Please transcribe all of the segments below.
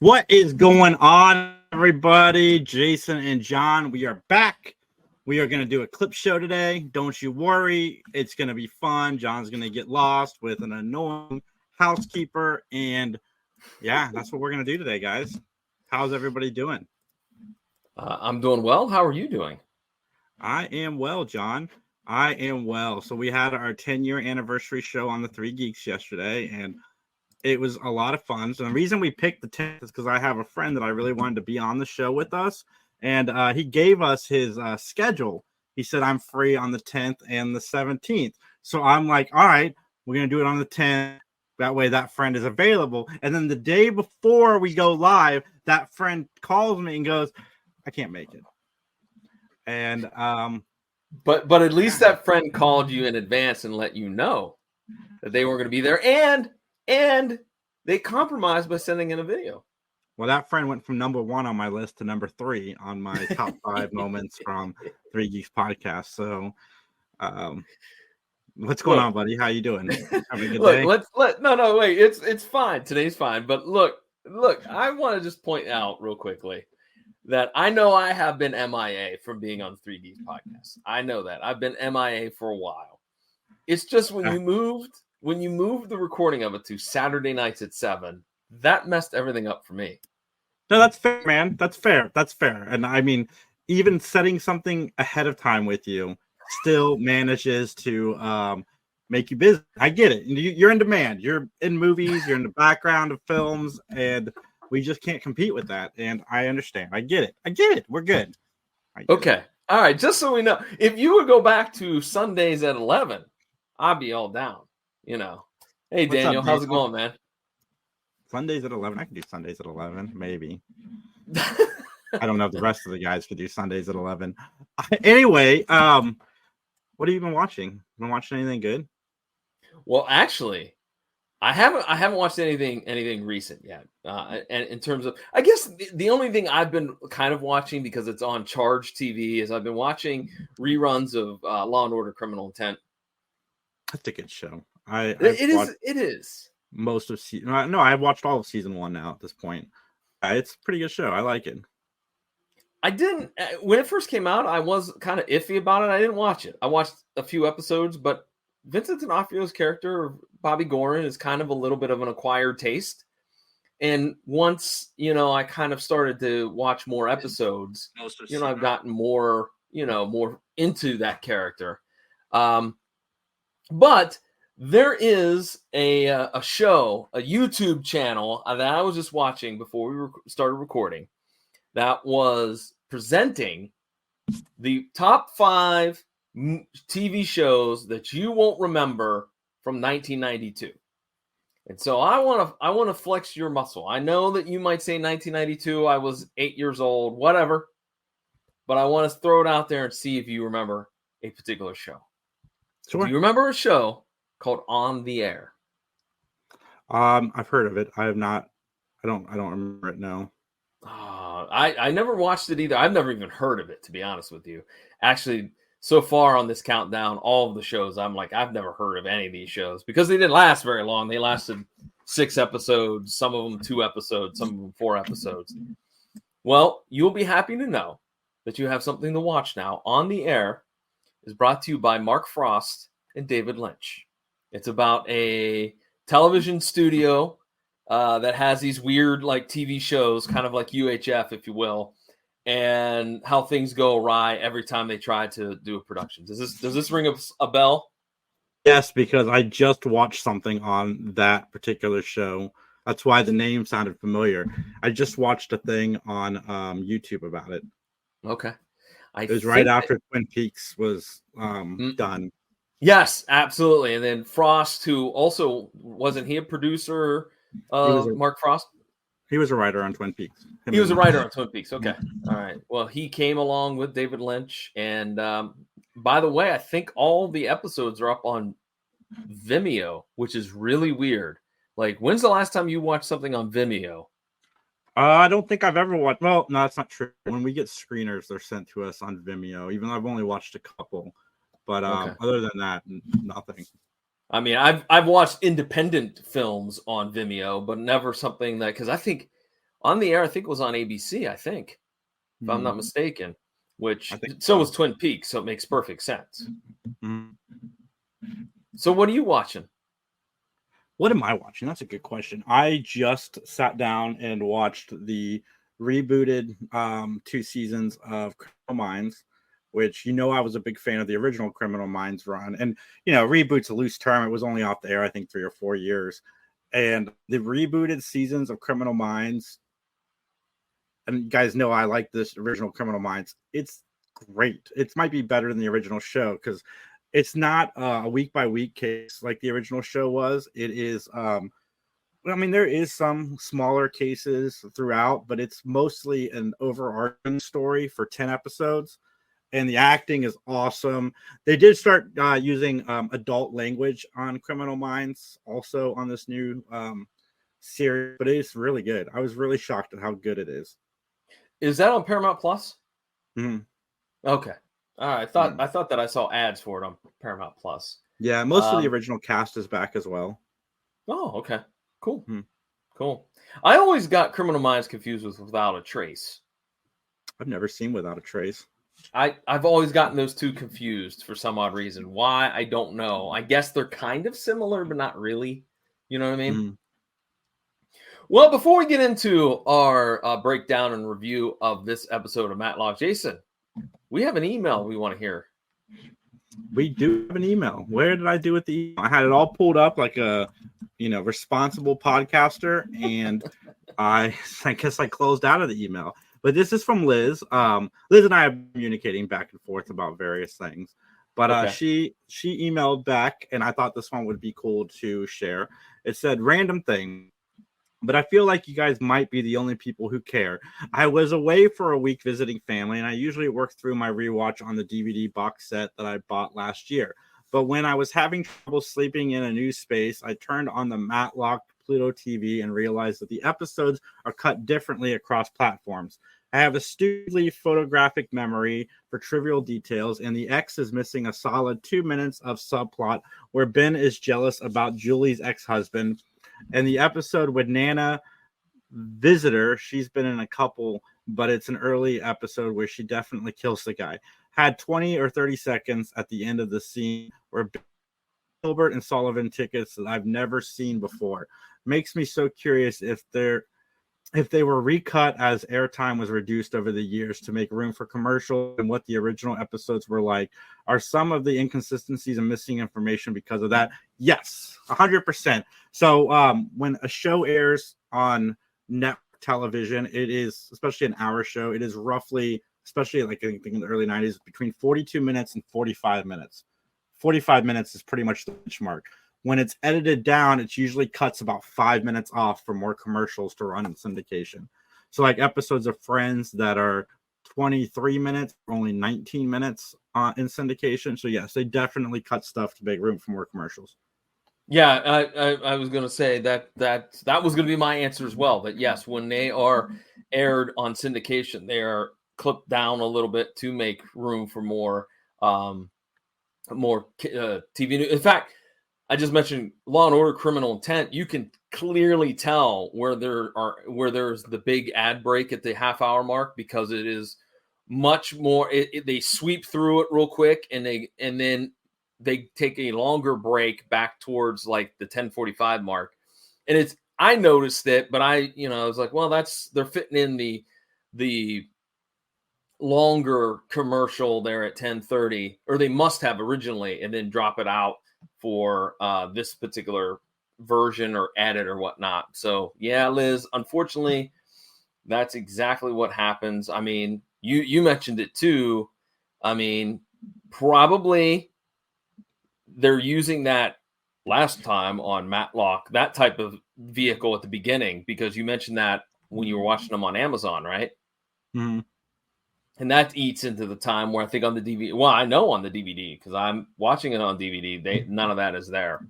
What is going on, everybody? Jason and John, we are back. We are going to do a clip show today. Don't you worry. It's going to be fun. John's going to get lost with an annoying housekeeper. And yeah, that's what we're going to do today, guys. How's everybody doing? I'm doing well. How are you doing? I am well, John. I am well. So we had our 10-year anniversary show on the Three Geeks yesterday, and it was a lot of fun. So the reason we picked the 10th is because I have a friend that I really wanted to be on the show with us. And he gave us his schedule. He said, I'm free on the 10th and the 17th. So I'm like, all right, we're going to do it on the 10th. That way that friend is available. And then the day before we go live, that friend calls me and goes, I can't make it. And but at least that friend called you in advance and let you know that they weren't going to be there. And they compromised by sending in a video. Well, that friend went from number 1 on my list to number 3 on my top 5 moments from Three Geeks Podcast. So, what's going on, buddy? How you doing? Having a good day? Wait. It's fine. Today's fine. But look. I want to just point out real quickly that I know I have been MIA from being on Three Geeks Podcast. I know that I've been MIA for a while. It's just when you moved the recording of it to Saturday nights at 7, that messed everything up for me. No, that's fair, man. That's fair. And I mean, even setting something ahead of time with you still manages to make you busy. I get it. You're in demand. You're in movies. You're in the background of films, and we just can't compete with that. And I understand. I get it. We're good. Okay. All right. Just so we know, if you would go back to Sundays at 11, I'd be all down. You know. Hey, What's Daniel, up, how's it going, man? Sundays at 11. I can do Sundays at 11, maybe. I don't know if the rest of the guys could do Sundays at 11. Anyway, what have you been watching? Been watching anything good? Well, actually, I haven't watched anything recent yet. And in terms of, I guess the only thing I've been kind of watching because it's on Charge TV is I've been watching reruns of Law and Order: Criminal Intent. That's a good show. It is. Most of season. No, I've watched all of season 1 now at this point. It's a pretty good show. I like it. I didn't when it first came out. I was kind of iffy about it. I didn't watch it. I watched a few episodes, but Vincent D'Onofrio's character, Bobby Gorin, is kind of a little bit of an acquired taste. And once I kind of started to watch more episodes, I've gotten more into that character. But there is a show, a YouTube channel that I was just watching before we started recording that was presenting the top 5 TV shows that you won't remember from 1992. And so I want to flex your muscle. I know that you might say 1992, I was 8 years old, whatever. But I want to throw it out there and see if you remember a particular show. Sure. Do you remember a show called On the Air? I've heard of it. I have not. I don't remember it. No. I never watched it either. I've never even heard of it, to be honest with you. Actually, so far on this countdown, all of the shows, I'm like, I've never heard of any of these shows because they didn't last very long. They lasted 6 episodes, some of them 2 episodes, some of them 4 episodes. Well, you'll be happy to know that you have something to watch now. On the Air is brought to you by Mark Frost and David Lynch. It's about a television studio that has these weird like TV shows, kind of like UHF, if you will, and how things go awry every time they try to do a production. Does this ring a bell? Yes, because I just watched something on that particular show. That's why the name sounded familiar. I just watched a thing on YouTube about it. Okay. It was right after Twin Peaks was done. Yes, absolutely. And then Frost, who also, wasn't he a producer? Mark Frost? He was a writer on Twin Peaks. He was a writer on Twin Peaks. Okay. All right. Well, he came along with David Lynch. And by the way, I think all the episodes are up on Vimeo, which is really weird. Like, when's the last time you watched something on Vimeo? I don't think I've ever watched. Well, no, that's not true. When we get screeners, they're sent to us on Vimeo, even though I've only watched a couple. But other than that, nothing. I mean, I've watched independent films on Vimeo, but never something that, because I think on the air. I think it was on ABC, if I'm not mistaken, which so was Twin Peaks. So it makes perfect sense. Mhm. So what are you watching? What am I watching? That's a good question. I just sat down and watched the rebooted 2 seasons of Criminal Minds, which I was a big fan of the original Criminal Minds run. And reboot's a loose term. It was only off the air, I think, 3 or 4 years. And the rebooted seasons of Criminal Minds, and you guys know I like this original Criminal Minds. It's great. It might be better than the original show because it's not a week by week case like the original show was. It is, there is some smaller cases throughout, but it's mostly an overarching story for 10 episodes. And the acting is awesome. They did start using adult language on Criminal Minds also on this new series, but it's really good. I was really shocked at how good it is. Is that on Paramount Plus? Mm-hmm. Okay. All right. I thought that I saw ads for it on Paramount Plus. Yeah, most of the original cast is back as well. Oh, okay. Cool. Cool. I always got Criminal Minds confused with Without a Trace. I've never seen Without a Trace. I've always gotten those two confused for some odd reason. Why? I don't know. I guess they're kind of similar, but not really. You know what I mean? Mm-hmm. Well, before we get into our breakdown and review of this episode of Matlock, Jason, we have an email we want to hear. We do have an email. Where did I do with the email? I had it all pulled up like a, responsible podcaster, and I guess I closed out of the email. But this is from Liz. Liz and I are communicating back and forth about various things. But Okay. she emailed back, and I thought this one would be cool to share. It said, random thing, but I feel like you guys might be the only people who care. I was away for a week visiting family, and I usually work through my rewatch on the DVD box set that I bought last year. But when I was having trouble sleeping in a new space, I turned on the Matlock Pluto TV and realized that the episodes are cut differently across platforms. I have a stupidly photographic memory for trivial details, and the X is missing a solid 2 minutes of subplot where Ben is jealous about Julie's ex-husband. And the episode with Nana Visitor, she's been in a couple, but it's an early episode where she definitely kills the guy. Had 20 or 30 seconds at the end of the scene where Gilbert and Sullivan tickets that I've never seen before. Makes me so curious if they were recut as airtime was reduced over the years to make room for commercials and what the original episodes were like. Are some of the inconsistencies and missing information because of that? Yes, 100%. So when a show airs on network television, it is, especially an hour show, it is roughly, especially like I think in the early 90s, between 42 minutes and 45 minutes. 45 minutes is pretty much the benchmark. When it's edited down, it usually cuts about 5 minutes off for more commercials to run in syndication. So like episodes of Friends that are 23 minutes, only 19 minutes in syndication. So yes, they definitely cut stuff to make room for more commercials. Yeah, I was going to say that was going to be my answer as well. That yes, when they are aired on syndication, they are clipped down a little bit to make room for more TV. In fact, I just mentioned Law and Order: Criminal Intent. You can clearly tell where there's the big ad break at the half-hour mark because it is much more. They sweep through it real quick, and then they take a longer break back towards like the 10:45 mark. And I noticed it, but I was like, well, they're fitting in the longer commercial there at 10:30, or they must have originally, and then drop it out for this particular version or edit or whatnot. So yeah, Liz, unfortunately, that's exactly what happens. I mean, you mentioned it too. I mean, probably they're using that last time on Matlock, that type of vehicle at the beginning, because you mentioned that when you were watching them on Amazon, right? Mm-hmm. And that eats into the time where I think on the DVD, well, I know on the DVD because I'm watching it on DVD, none of that is there.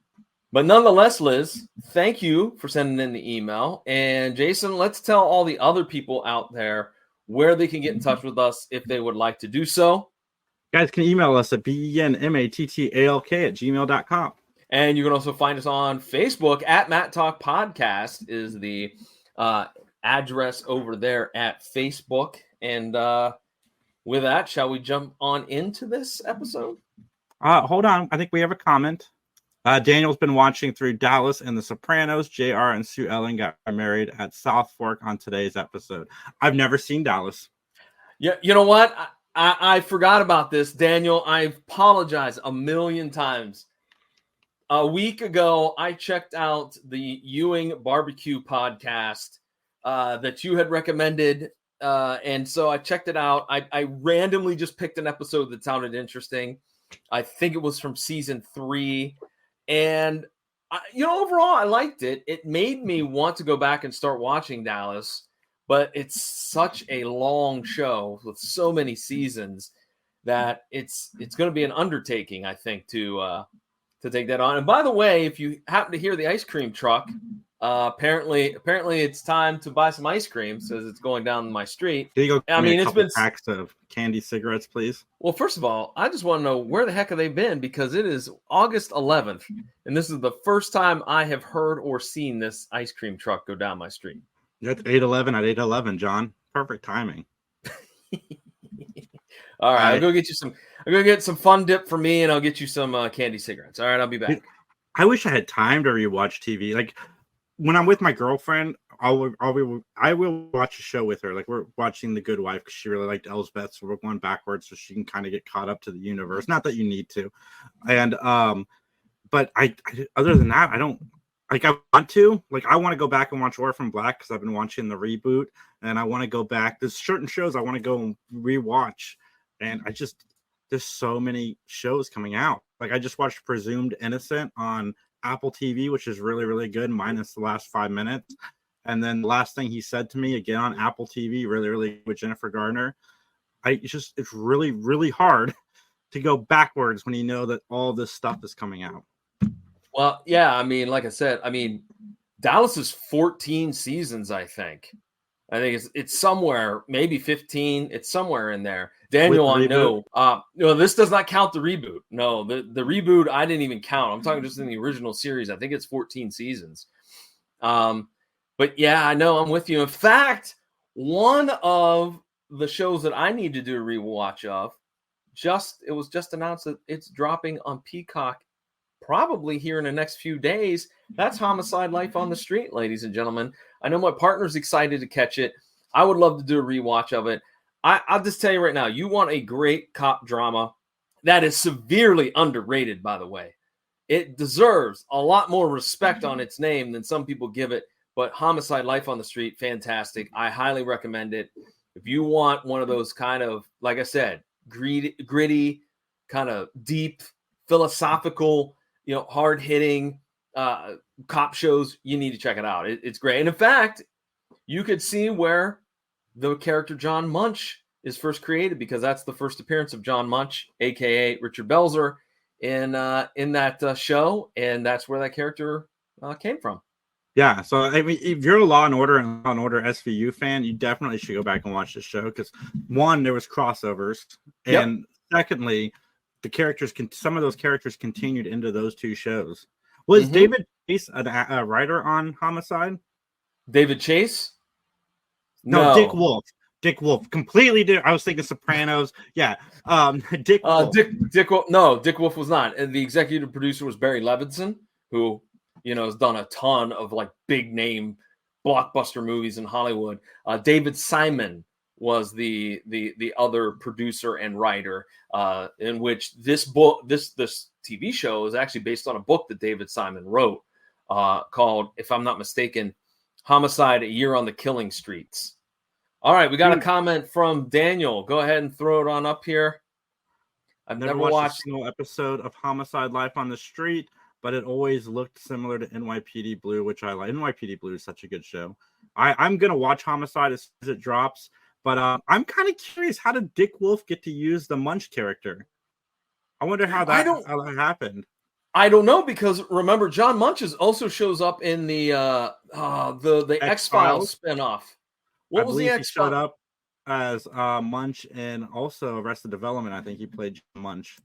But nonetheless, Liz, thank you for sending in the email. And Jason, let's tell all the other people out there where they can get in touch with us if they would like to do so. Guys can email us at benmattalk@gmail.com. And you can also find us on Facebook at Mattalk Podcast is the address over there at Facebook. And with that, shall we jump on into this episode? Hold on. I think we have a comment. Daniel's been watching through Dallas and The Sopranos. JR and Sue Ellen got married at South Fork on today's episode. I've never seen Dallas. Yeah, you know what? I forgot about this, Daniel. I apologize a million times. A week ago, I checked out the Ewing Barbecue podcast that you had recommended. And so I checked it out. I randomly just picked an episode that sounded interesting. I think it was from season 3. And, overall, I liked it. It made me want to go back and start watching Dallas. But it's such a long show with so many seasons that it's going to be an undertaking, I think, to take that on. And by the way, if you happen to hear the ice cream truck, apparently it's time to buy some ice cream, says it's going down my street. Can you go it's been packs of candy cigarettes, please? Well, first of all, I just want to know where the heck have they been, because it is August 11th, and this is the first time I have heard or seen this ice cream truck go down my street. That's 8:11 at 8:11, John. Perfect timing. All right, I'll go get you some. I'm gonna get some Fun Dip for me, and I'll get you some candy cigarettes. All right, I'll be back. I wish I had time to rewatch TV. Like when I'm with my girlfriend, I will watch a show with her. Like we're watching The Good Wife because she really liked Elsbeth, so we're going backwards so she can kind of get caught up to the universe. Not that you need to, and but I other than that, I don't. Like I want to go back and watch Orphan Black because I've been watching the reboot, and I want to go back. There's certain shows I want to go and rewatch, and there's so many shows coming out. Like I just watched Presumed Innocent on Apple TV, which is really, really good, minus the last 5 minutes. And then the last thing he said to me again on Apple TV, really, really with Jennifer Garner. It's really, really hard to go backwards when you know that all this stuff is coming out. Well, yeah, like I said, Dallas is 14 seasons, I think. It's somewhere, maybe 15. It's somewhere in there. Daniel, I know. This does not count the reboot. No, the reboot, I didn't even count. I'm talking just in the original series. I think it's 14 seasons. But yeah, I know. I'm with you. In fact, one of the shows that I need to do a rewatch of, it was just announced that it's dropping on Peacock probably here in the next few days. That's Homicide: Life on the Street, ladies and gentlemen. I know my partner's excited to catch it. I would love to do a rewatch of it. I'll just tell you right now, you want a great cop drama that is severely underrated, by the way. It deserves a lot more respect on its name than some people give it. But Homicide: Life on the Street, fantastic. I highly recommend it. If you want one of those kind of, like I said, gritty, kind of deep, philosophical, hard-hitting cop shows, you need to check it out. It's great. And in fact, you could see where the character John Munch is first created, because that's the first appearance of John Munch, a.k.a. Richard Belzer, in that show, and that's where that character came from. Yeah, so if you're a Law and Order SVU fan, you definitely should go back and watch the show, because one, there was crossovers, and secondly, some of those characters continued into those two shows. Was David Chase a writer on Homicide? David Chase? No, Dick Wolf. Dick Wolf, completely different. I was thinking Sopranos. Yeah, Dick Wolf. Dick Wolf was not. And the executive producer was Barry Levinson, who has done a ton of big name blockbuster movies in Hollywood. David Simon was the other producer and writer, in which this TV show is actually based on a book that David Simon wrote, called, if I'm not mistaken, Homicide: A Year on the Killing Streets. All right, we got a comment from Daniel. Go ahead and throw it on up here. I've never watched a single episode of Homicide: Life on the Street, but it always looked similar to NYPD Blue, which I like. NYPD Blue is such a good show. I'm going to watch Homicide as soon as it drops, but I'm kind of curious, how did Dick Wolf get to use the Munch character? I wonder how that happened. I don't know, because remember, John Munch also shows up in the X-Files spinoff. What was the X-Files? He showed up as Munch and also Arrested Development. I think he played John Munch.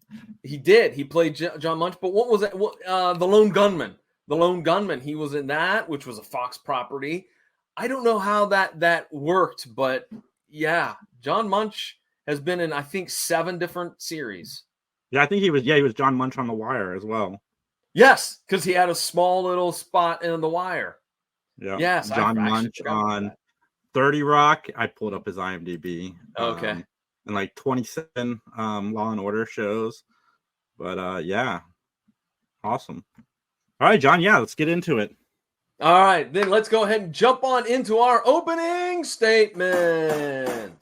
He did. He played John Munch. But what was it? The Lone Gunman. The Lone Gunman. He was in that, which was a Fox property. I don't know how that worked, but yeah, John Munch has been in, I think, 7 different series. Yeah, I think he was John Munch on The Wire as well. Yes, because he had a small little spot in The Wire. Yeah. Yes, John I Munch on 30 Rock. I pulled up his IMDb. Okay. And like 27 Law and Order shows. But yeah. Awesome. All right, John. Yeah, let's get into it. All right, then let's go ahead and jump on into our opening statement.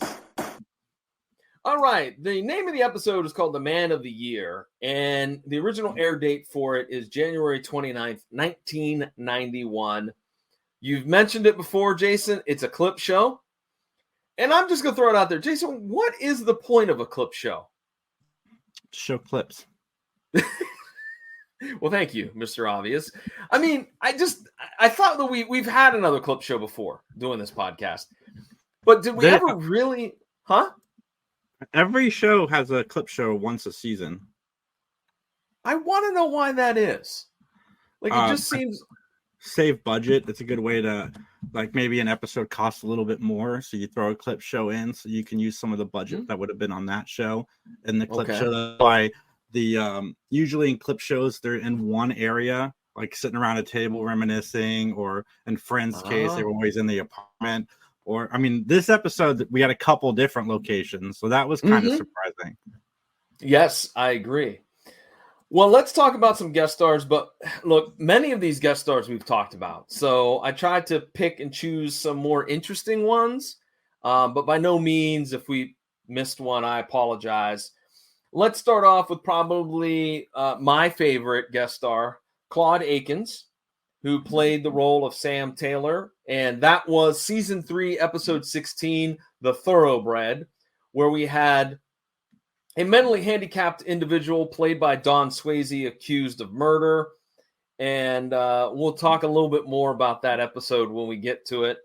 All right, the name of the episode is called The Man of the Year, and the original air date for it is January 29th, 1991. You've mentioned it before, Jason. It's a clip show. And I'm just going to throw it out there. Jason, what is the point of a clip show? Show clips. Well, thank you, Mr. Obvious. I mean, I thought that we've had another clip show before doing this podcast. But did we ever really, huh? Every show has a clip show once a season. I want to know why that is. Like, it just seems... Save budget. It's a good way to, like, maybe an episode costs a little bit more, so you throw a clip show in so you can use some of the budget that would have been on that show. And the clip show, that's why usually in clip shows, they're in one area, like sitting around a table reminiscing, or in Friends' case, they were always in the apartment. Or, I mean, this episode, we had a couple different locations, so that was kind of surprising. Yes, I agree. Well, let's talk about some guest stars, but look, many of these guest stars we've talked about. So I tried to pick and choose some more interesting ones, but by no means, if we missed one, I apologize. Let's start off with probably my favorite guest star, Claude Akins, who played the role of Sam Taylor. And that was season 3, episode 16, The Thoroughbred, where we had a mentally handicapped individual played by Don Swayze accused of murder. And we'll talk a little bit more about that episode when we get to it.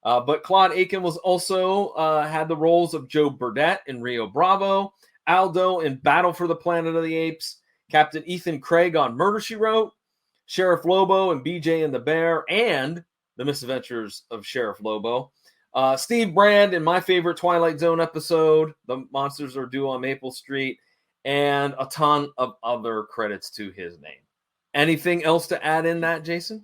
But Claude Akins was also had the roles of Joe Burdett in Rio Bravo, Aldo in Battle for the Planet of the Apes, Captain Ethan Craig on Murder, She Wrote, Sheriff Lobo and BJ and the Bear, and The Misadventures of Sheriff Lobo. Steve Brand in my favorite Twilight Zone episode, The Monsters Are Due on Maple Street, and a ton of other credits to his name. Anything else to add in that, Jason?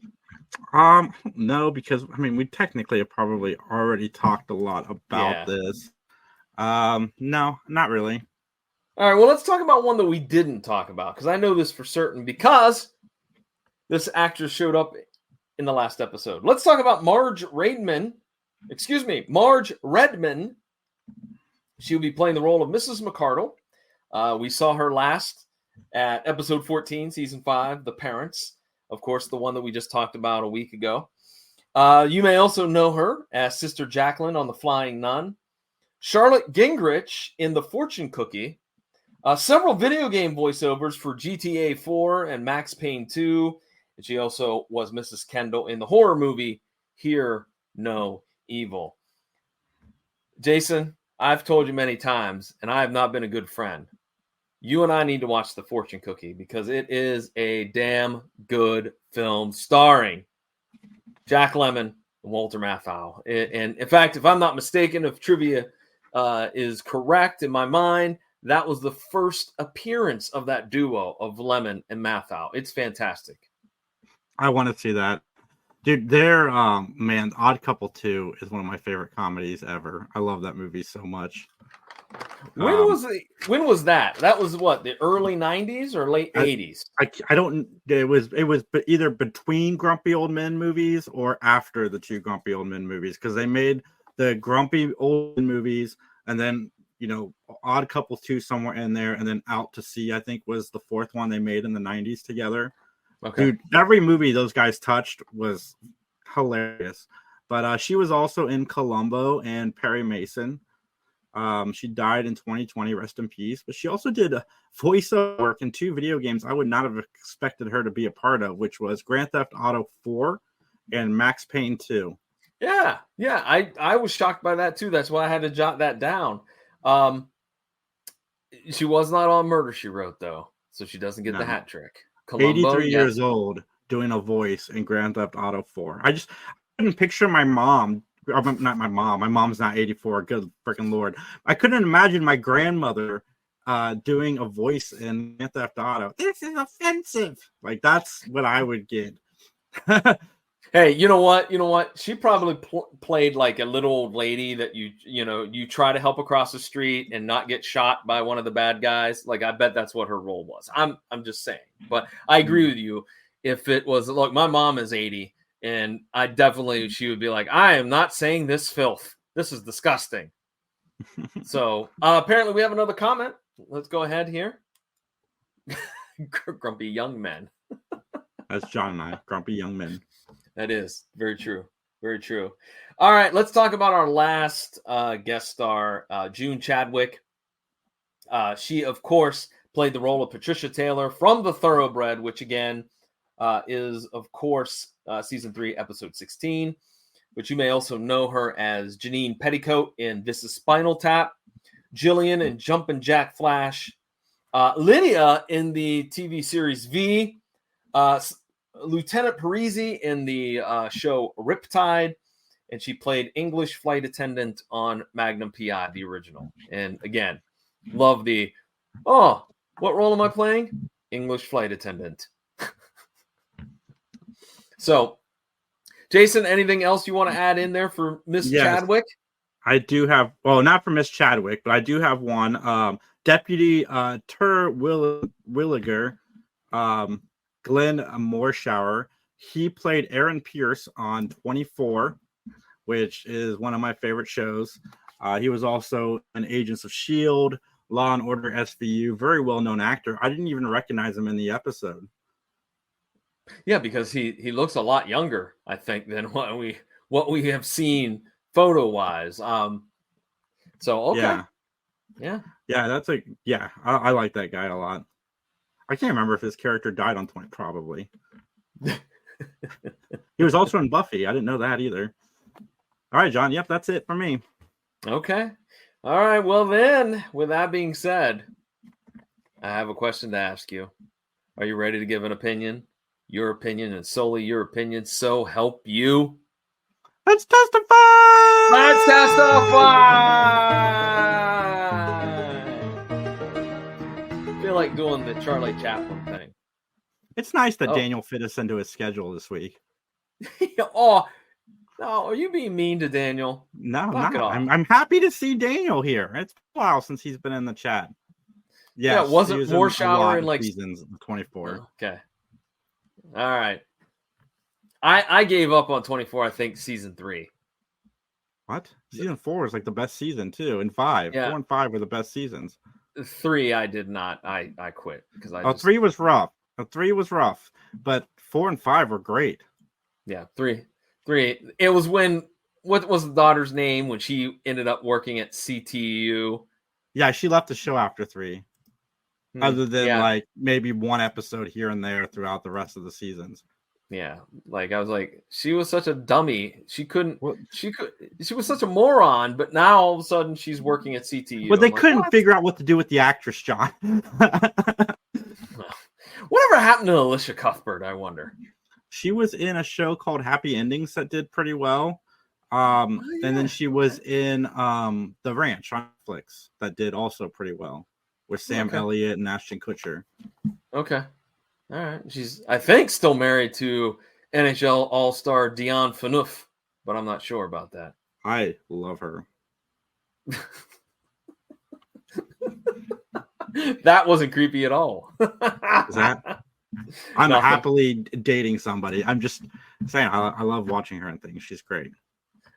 No, because I mean, we technically have probably already talked a lot about this. No, not really. All right, well, let's talk about one that we didn't talk about, because I know this for certain, because this actress showed up in the last episode. Let's talk about Marge Redman. She'll be playing the role of Mrs. McCardle. We saw her last at episode 14, season 5, The Parents. Of course, the one that we just talked about a week ago. You may also know her as Sister Jacqueline on The Flying Nun. Charlotte Gingrich in The Fortune Cookie. Several video game voiceovers for GTA 4 and Max Payne 2. And she also was Mrs. Kendall in the horror movie Hear No Evil. Jason, I've told you many times, and I have not been a good friend. You and I need to watch The Fortune Cookie because it is a damn good film starring Jack Lemmon and Walter Matthau. And in fact, if I'm not mistaken, if trivia is correct in my mind, that was the first appearance of that duo of Lemmon and Matthau. It's fantastic. I want to see that. Dude, their Odd Couple 2 is one of my favorite comedies ever. I love that movie so much. When was that? That was what, the early 90s or late 80s? I don't. It was either between Grumpy Old Men movies or after the 2 Grumpy Old Men movies, because they made the Grumpy Old Men movies, and then Odd Couple 2 somewhere in there, and then Out to Sea, I think, was the 4th one they made in the 90s together. Okay. Dude, every movie those guys touched was hilarious. But she was also in Columbo and Perry Mason. She died in 2020, rest in peace. But she also did voiceover work in 2 video games I would not have expected her to be a part of, which was Grand Theft Auto 4 and Max Payne 2. Yeah. I was shocked by that too. That's why I had to jot that down. She was not on Murder, She Wrote, though, so she doesn't get the hat trick. Columbo, 83 years old, doing a voice in Grand Theft Auto 4. couldn't picture my mom. Not my mom. My mom's not 84. Good freaking Lord. I couldn't imagine my grandmother doing a voice in Grand Theft Auto. This is offensive. Like, that's what I would get. Hey, you know what? She probably played like a little old lady that you try to help across the street and not get shot by one of the bad guys. Like, I bet that's what her role was. I'm just saying. But I agree with you. If it was, look, my mom is 80, and she would be like, I am not saying this filth. This is disgusting. So apparently we have another comment. Let's go ahead here. Grumpy young men. That's John and I, grumpy young men. That is very true. Very true. All right, let's talk about our last guest star, June Chadwick. She, of course, played the role of Patricia Taylor from The Thoroughbred, which, again, is, of course, Season 3, Episode 16. But you may also know her as Janine Petticoat in This Is Spinal Tap, Jillian in Jumpin' Jack Flash, Lydia in the TV series V, Lieutenant Parisi in the show Riptide, and she played English flight attendant on Magnum PI, the original. And again, love what role am I playing? English flight attendant. So, Jason, anything else you want to add in there for Miss Chadwick? I do have, well, not for Miss Chadwick, but I do have one. Deputy Terwilliger, Glenn Morshower. He played Aaron Pierce on 24, which is one of my favorite shows. He was also in Agents of S.H.I.E.L.D., Law and Order SVU, very well-known actor. I didn't even recognize him in the episode. Yeah, because he looks a lot younger, I think, than what we have seen photo-wise. So, okay. Yeah. That's I like that guy a lot. I can't remember if his character died on 20, probably. He was also in Buffy. I didn't know that either. All right, John. Yep, that's it for me. Okay. All right. Well, then, with that being said, I have a question to ask you. Are you ready to give an opinion? Your opinion and solely your opinion. So help you. Let's testify! Let's testify! I feel like doing the Charlie Chaplin thing. It's nice that Daniel fit us into his schedule this week. No, are you being mean to Daniel? No, I'm happy to see Daniel here. It's a while since he's been in the chat. Yes, yeah, wasn't more shower in like seasons 24. Okay. All right. I gave up on 24, I think, season 3. What? Season 4 is like the best season too, and 5. Yeah. 4 and 5 were the best seasons. 3 I did not. I quit because 3 was rough. 3 was rough, but 4 and 5 were great. Yeah, 3. It was when, what was the daughter's name when she ended up working at CTU? Yeah, she left the show after 3. Other than like maybe one episode here and there throughout the rest of the seasons. Yeah, like I was like, she was such a dummy. She was such a moron, but now all of a sudden she's working at CTU. But they couldn't figure out what to do with the actress, John. Whatever happened to Alicia Cuthbert, I wonder. She was in a show called Happy Endings that did pretty well. And then she was in The Ranch on Netflix that did also pretty well with Sam Elliott and Ashton Kutcher. Okay. All right. She's, I think, still married to NHL All-Star Dion Phaneuf, but I'm not sure about that. I love her. That wasn't creepy at all. Is that? I'm happily dating somebody. I'm just saying I love watching her and things. She's great.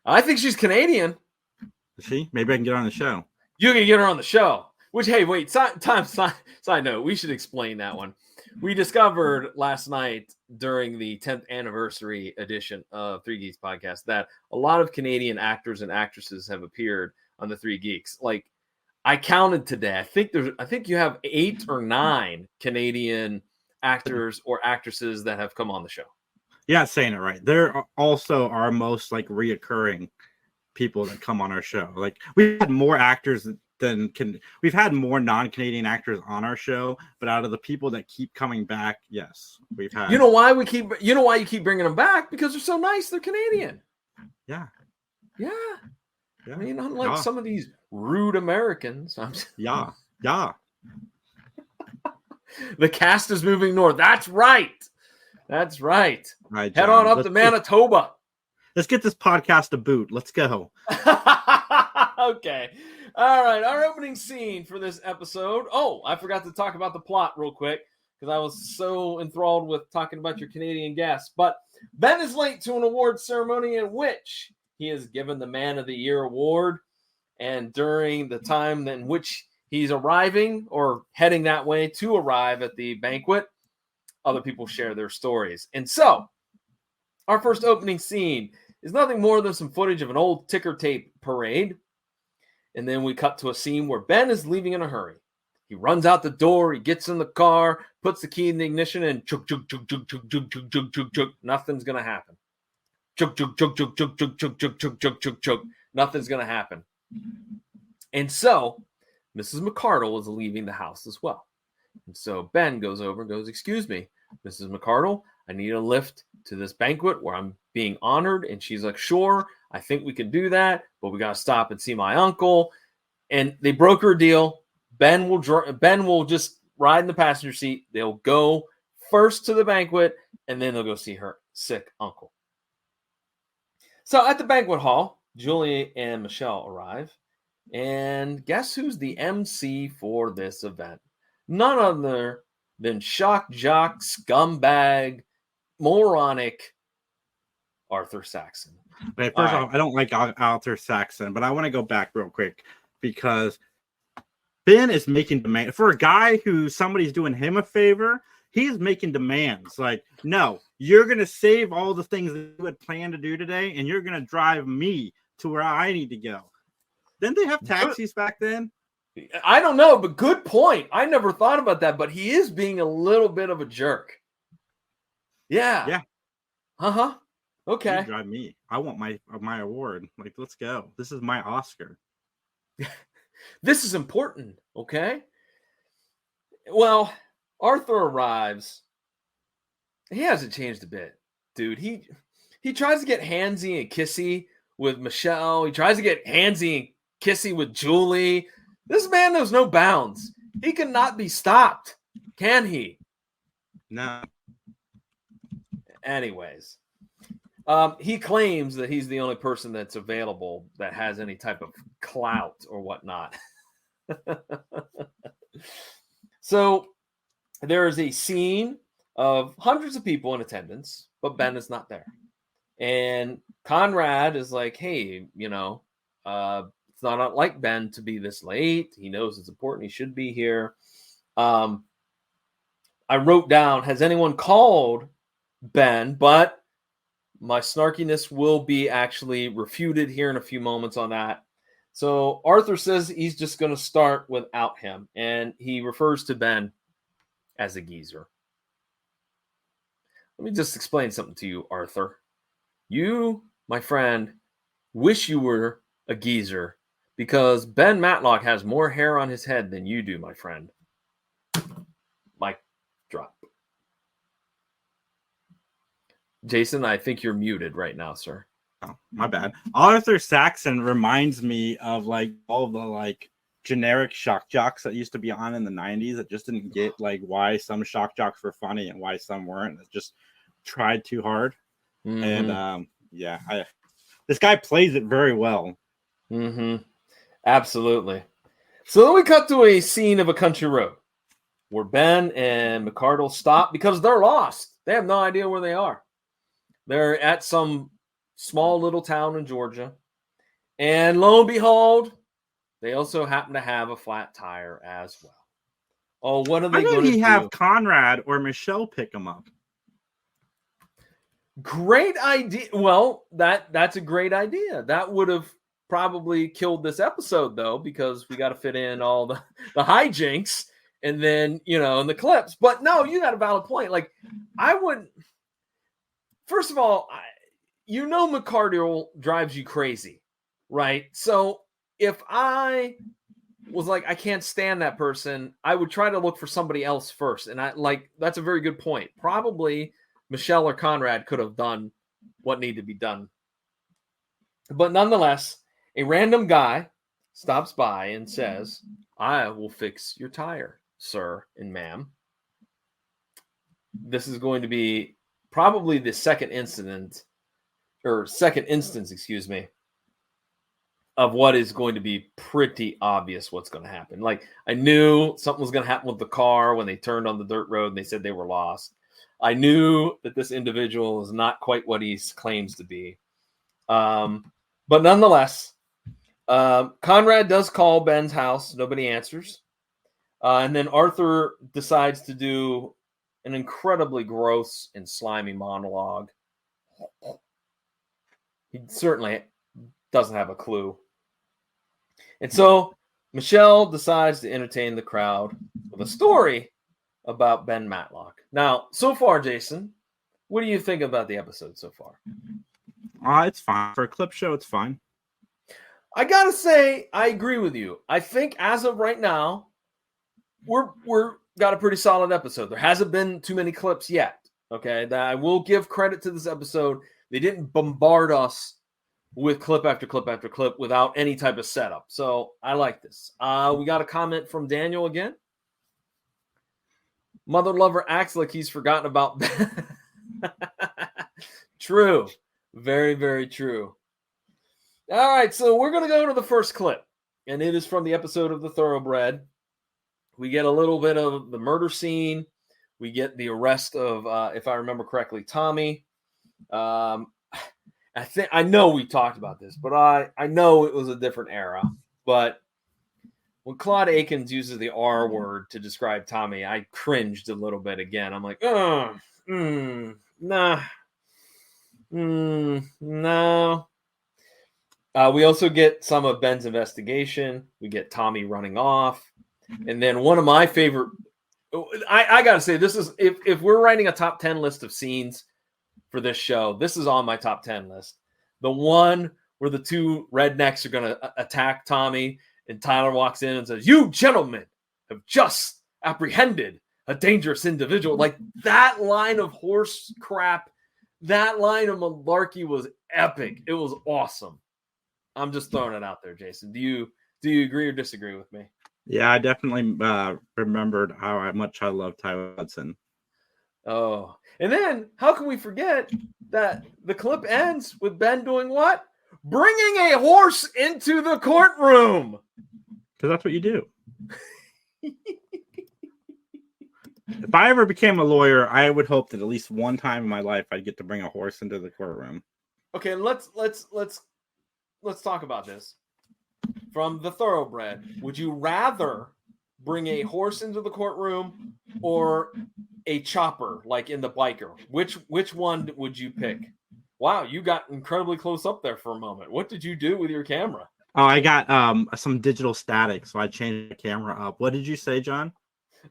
I think she's Canadian. Is she? Maybe I can get her on the show. You can get her on the show. Which, hey, wait, side note, we should explain that one. We discovered last night during the 10th anniversary edition of Three Geeks Podcast that a lot of Canadian actors and actresses have appeared on the Three Geeks. Like, I counted today. I think you have 8 or 9 Canadian actors or actresses that have come on the show. Yeah, saying it right. They're also our most like reoccurring people that come on our show. Like, we've had more actors we've had more non-Canadian actors on our show, but out of the people that keep coming back, yes, we've had. You know why you keep bringing them back? Because they're so nice. They're Canadian. Yeah. Yeah. Yeah. I mean, unlike some of these rude Americans. Yeah. The cast is moving north. That's right. That's right. Right, Head John. on up to Manitoba. Let's get this podcast a boot. Let's go. Okay. All right. Our opening scene for this episode. Oh, I forgot to talk about the plot real quick because I was so enthralled with talking about your Canadian guests. But Ben is late to an award ceremony in which he is given the Man of the Year award. And during the time in which he's arriving or heading that way to arrive at the banquet, other people share their stories. And so, our first opening scene is nothing more than some footage of an old ticker tape parade. And then we cut to a scene where Ben is leaving in a hurry. He runs out the door, he gets in the car, puts the key in the ignition, and chug, chug, chug, chug, chug, chug, chug, chug, chug, chug. Nothing's going to happen. Chug, chug, chug, chug, chug, chug, chug, chug, chug, chug, chug, chug. Nothing's going to happen. And so, Mrs. McCardle is leaving the house as well. And so Ben goes over and goes, "Excuse me, Mrs. McCardle, I need a lift to this banquet where I'm being honored." And she's like, "Sure, I think we can do that, but we got to stop and see my uncle." And they broker a deal. Ben will just ride in the passenger seat. They'll go first to the banquet, and then they'll go see her sick uncle. So at the banquet hall, Julie and Michelle arrive. And guess who's the MC for this event? None other than shock jock, scumbag, moronic Arthur Saxon. Wait, first off, I don't like Arthur Saxon, but I want to go back real quick because Ben is making demands. For a guy who somebody's doing him a favor, he's making demands. Like, no, you're going to save all the things that you had planned to do today, and you're going to drive me to where I need to go. Didn't they have taxis back then? I don't know, but good point. I never thought about that, but he is being a little bit of a jerk. Yeah. Yeah. Uh-huh. Okay. You drive me. I want my award. Like, let's go. This is my Oscar. This is important, okay? Well, Arthur arrives. He hasn't changed a bit, dude. He tries to get handsy and kissy with Michelle. He tries to get handsy and kissy with Julie. This man knows no bounds. He cannot be stopped, can he? No. Anyways, he claims that he's the only person that's available that has any type of clout or whatnot. So there is a scene of hundreds of people in attendance, but Ben is not there. And Conrad is like, "Hey, it's not like Ben to be this late. He knows it's important. He should be here." I wrote down, has anyone called Ben? But my snarkiness will be actually refuted here in a few moments on that. So Arthur says he's just going to start without him. And he refers to Ben as a geezer. Let me just explain something to you, Arthur. You, my friend, wish you were a geezer because Ben Matlock has more hair on his head than you do, my friend. Mic drop. Jason, I think you're muted right now, sir. Oh, my bad. Arthur Saxon reminds me of like all the like generic shock jocks that used to be on in the 90s that just didn't get like why some shock jocks were funny and why some weren't. It just tried too hard. Mm-hmm. And this guy plays it very well. Mm-hmm. Absolutely. So then we cut to a scene of a country road where Ben and McCardle stop because they're lost. They have no idea where they are. They're at some small little town in Georgia. And lo and behold, they also happen to have a flat tire as well. Oh, what are they going to do? Have Conrad or Michelle pick them up? Great idea. Well, that's a great idea. That would have probably killed this episode, though, because we got to fit in all the hijinks and then, in the clips. But no, you got a valid point. Like, I wouldn't. First of all, McCardle drives you crazy, right? So if I was like, I can't stand that person, I would try to look for somebody else first. And that's a very good point. Probably Michelle or Conrad could have done what needed to be done But nonetheless, a random guy stops by and says, "I will fix your tire, sir and ma'am." This is going to be probably the second instance, excuse me, of what is going to be pretty obvious what's going to happen. Like, I knew something was going to happen with the car when they turned on the dirt road and they said they were lost. I knew that this individual is not quite what he claims to be. But nonetheless, Conrad does call Ben's house. Nobody answers. And then Arthur decides to do an incredibly gross and slimy monologue. He certainly doesn't have a clue. And so Michelle decides to entertain the crowd with a story about Ben Matlock. Now, so far, Jason, what do you think about the episode so far? It's fine. For a clip show, it's fine. I gotta say, I agree with you. I think as of right now, we're got a pretty solid episode. There hasn't been too many clips yet. Okay, that I will give credit to this episode. They didn't bombard us with clip after clip after clip without any type of setup. So I like this. We got a comment from Daniel again. Mother lover acts like he's forgotten about Ben. True. Very, very true. All right, so we're going to go to the first clip, and it is from the episode of The Thoroughbred. We get a little bit of the murder scene. We get the arrest of, if I remember correctly, Tommy. I know we talked about this, but I know it was a different era. But when Claude Akins uses the R word to describe Tommy, I cringed a little bit again. I'm like, no. We also get some of Ben's investigation. We get Tommy running off. And then one of my favorite, I got to say, this is, if we're writing a top 10 list of scenes for this show, this is on my top 10 list. The one where the two rednecks are going to attack Tommy, and Tyler walks in and says, "You gentlemen have just apprehended a dangerous individual." Like, that line of horse crap, that line of malarkey was epic. It was awesome. I'm just throwing it out there, Jason. Do you agree or disagree with me? Yeah, I definitely remembered how much I love Tyler Hudson. Oh, and then how can we forget that the clip ends with Ben doing what? Bringing a horse into the courtroom. Because that's what you do. If I ever became a lawyer, I would hope that at least one time in my life I'd get to bring a horse into the courtroom. Okay, let's talk about this. From The Thoroughbred, would you rather bring a horse into the courtroom or a chopper, like in The Biker? Which one would you pick? Wow, you got incredibly close up there for a moment. What did you do with your camera? Oh, I got some digital static, so I changed the camera up. What did you say, John?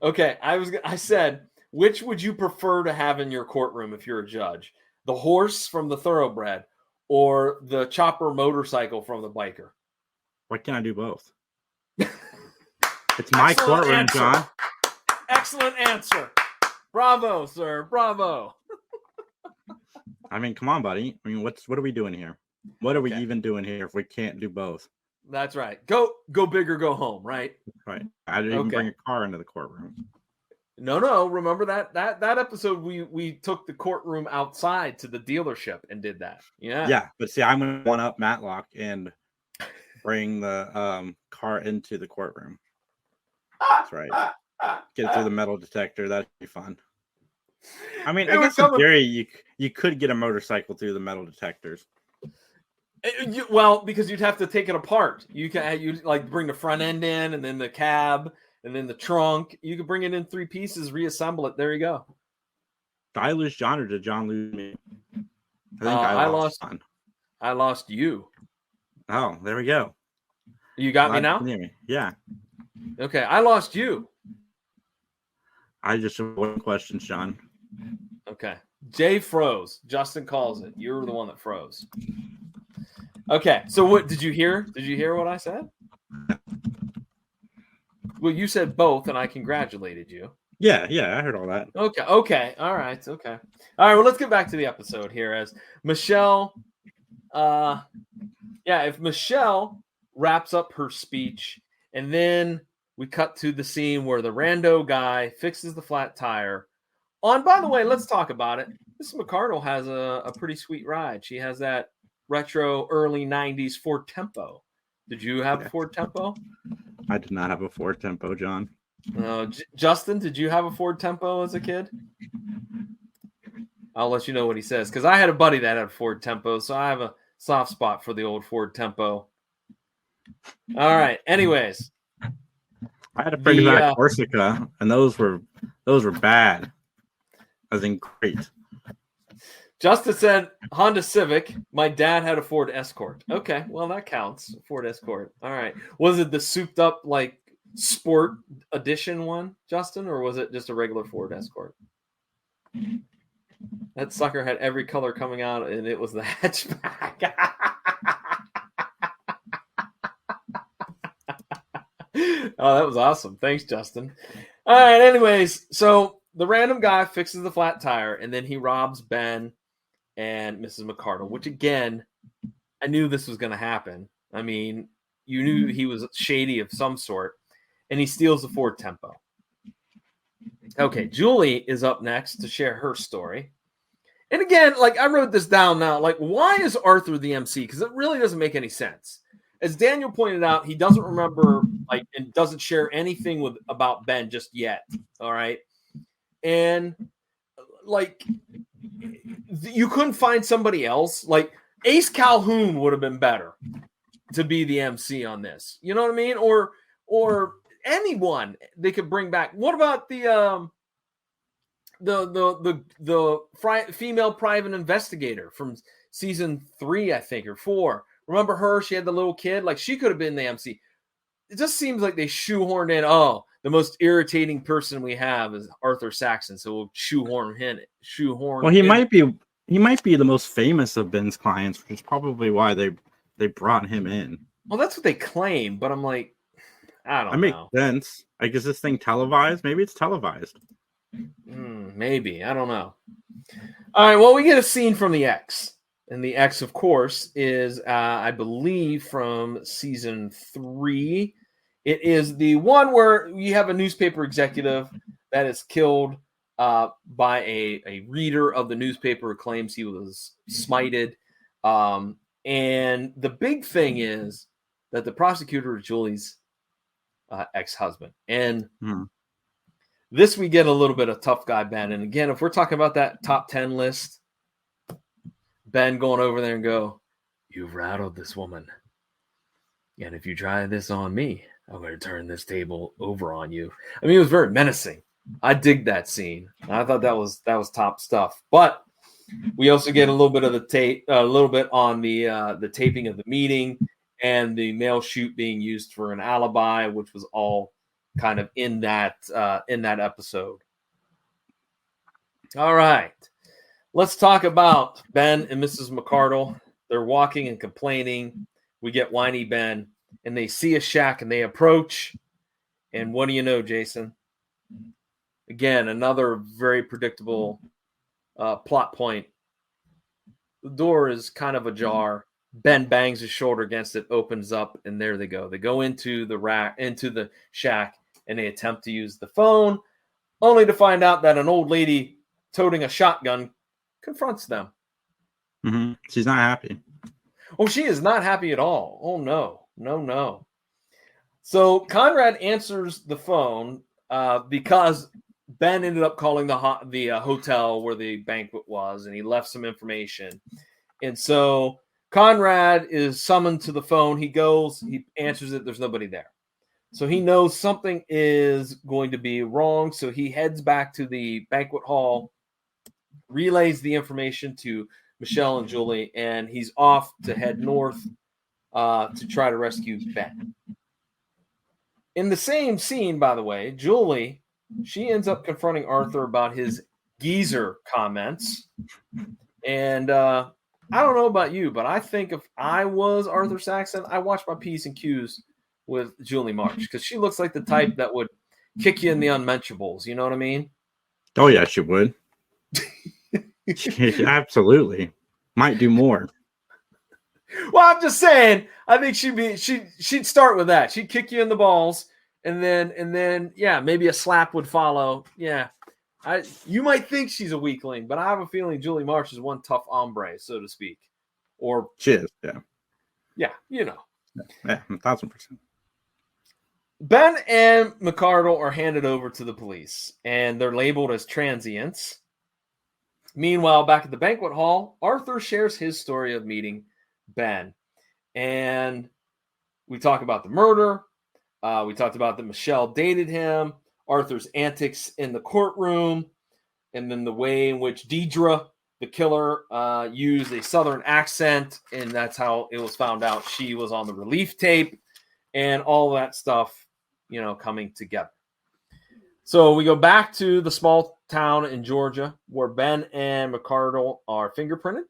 Okay, I said, which would you prefer to have in your courtroom if you're a judge? The horse from The Thoroughbred or the chopper motorcycle from The Biker? Why can't I do both? It's my courtroom, answer. John. Excellent answer. Bravo, sir. Bravo. I mean, come on, buddy. I mean, what are we doing here? What are we even doing here if we can't do both? That's right. Go big or go home, right? Right. I didn't even bring a car into the courtroom. No. Remember that episode we took the courtroom outside to the dealership and did that. Yeah. Yeah, but see, I'm gonna one up Matlock and bring the car into the courtroom. That's right. Get it through the metal detector. That'd be fun. I mean, I guess in theory, you could get a motorcycle through the metal detectors. Well, because you'd have to take it apart. You like bring the front end in, and then the cab, and then the trunk. You could bring it in 3 pieces, reassemble it. There you go. Did I lose John, or did John lose me? I think I lost John. I lost you. Oh, there we go. You got me now? Yeah. Okay, I lost you. I just avoid questions, John. Okay. Jay froze. Justin calls it. You were the one that froze. Okay, so what did you hear? Did you hear what I said? Well, you said both, and I congratulated you. Yeah, I heard all that. Okay. All right, okay. All right, well, let's get back to the episode here as Michelle Yeah, if Michelle wraps up her speech, and then we cut to the scene where the rando guy fixes the flat tire. By the way, let's talk about it. Mrs. McCardle has a pretty sweet ride. She has that retro early 90s Ford Tempo. Did you have a Ford Tempo? I did not have a Ford Tempo, John. Justin, did you have a Ford Tempo as a kid? I'll let you know what he says, because I had a buddy that had a Ford Tempo, so I have a soft spot for the old Ford Tempo. All right. Anyways, I had a friend who had a Corsica, and those were bad. As in great. Justin said Honda Civic. My dad had a Ford Escort. Okay, well that counts. Ford Escort. All right. Was it the souped up like sport edition one, Justin, or was it just a regular Ford Escort? That sucker had every color coming out, and it was the hatchback. Oh, that was awesome. Thanks, Justin. All right, anyways, so the random guy fixes the flat tire, and then he robs Ben and Mrs. McCardle, which, again, I knew this was going to happen. I mean, you knew he was shady of some sort, and he steals the Ford Tempo. Okay, Julie is up next to share her story. And again, like I wrote this down now, like why is Arthur the MC? Because it really doesn't make any sense. As Daniel pointed out, he doesn't remember like and doesn't share anything about Ben just yet. All right. And like you couldn't find somebody else. Like Ace Calhoun would have been better to be the MC on this. You know what I mean? Or anyone they could bring back. What about the female private investigator from season 3, I think, or 4? Remember her? She had the little kid. Like she could have been the MC. It just seems like they shoehorned in. Oh, the most irritating person we have is Arthur Saxon, so we'll shoehorn him. Well, he might be the most famous of Ben's clients, which is probably why they brought him in. Well, that's what they claim, but I'm like, I don't know. Makes sense. Like, is this thing televised? Maybe it's televised. Maybe. I don't know. All right. Well, we get a scene from the X. And the X, of course, is, I believe, from season 3. It is the one where you have a newspaper executive that is killed by a reader of the newspaper who claims he was smited. And the big thing is that the prosecutor is Julie's ex-husband. And this we get a little bit of tough guy Ben. And again, if we're talking about that top 10 list, Ben going over there and go, "You've rattled this woman. And if you try this on me, I'm going to turn this table over on you." I mean, it was very menacing. I dig that scene. I thought that was top stuff. But we also get a little bit of the tape, a little bit on the taping of the meeting and the mail chute being used for an alibi, which was all kind of in that episode. All right. Let's talk about Ben and Mrs. McCardle. They're walking and complaining. We get whiny Ben, and they see a shack, and they approach. And what do you know, Jason? Again, another very predictable plot point. The door is kind of ajar. Ben bangs his shoulder against it, opens up, and there they go. They go into the shack, and they attempt to use the phone, only to find out that an old lady toting a shotgun confronts them. Mm-hmm. She's not happy. Oh, she is not happy at all. Oh, no. So Conrad answers the phone because Ben ended up calling the hotel where the banquet was, and he left some information. And so Conrad is summoned to the phone. He goes, he answers it. There's nobody there. So he knows something is going to be wrong. So he heads back to the banquet hall, relays the information to Michelle and Julie, and he's off to head north to try to rescue Ben. In the same scene, by the way, Julie, she ends up confronting Arthur about his geezer comments. And I don't know about you, but I think if I was Arthur Saxon, I watch my P's and Q's with Julie March, because she looks like the type that would kick you in the unmentionables. You know what I mean? Oh, yeah, she would. Absolutely. Might do more. Well, I'm just saying. I think she'd start with that. She'd kick you in the balls, and then yeah, maybe a slap would follow. Yeah, you might think she's a weakling, but I have a feeling Julie March is one tough hombre, so to speak. Or She is, yeah. Yeah, you know. Yeah, 1,000%. Ben and McCardle are handed over to the police, and they're labeled as transients. Meanwhile, back at the banquet hall, Arthur shares his story of meeting Ben. And we talk about the murder. We talked about that Michelle dated him, Arthur's antics in the courtroom, and then the way in which Deidre, the killer, used a Southern accent, and that's how it was found out she was on the relief tape, and all that stuff, you know, coming together. So we go back to the small town in Georgia where Ben and McCardle are fingerprinted.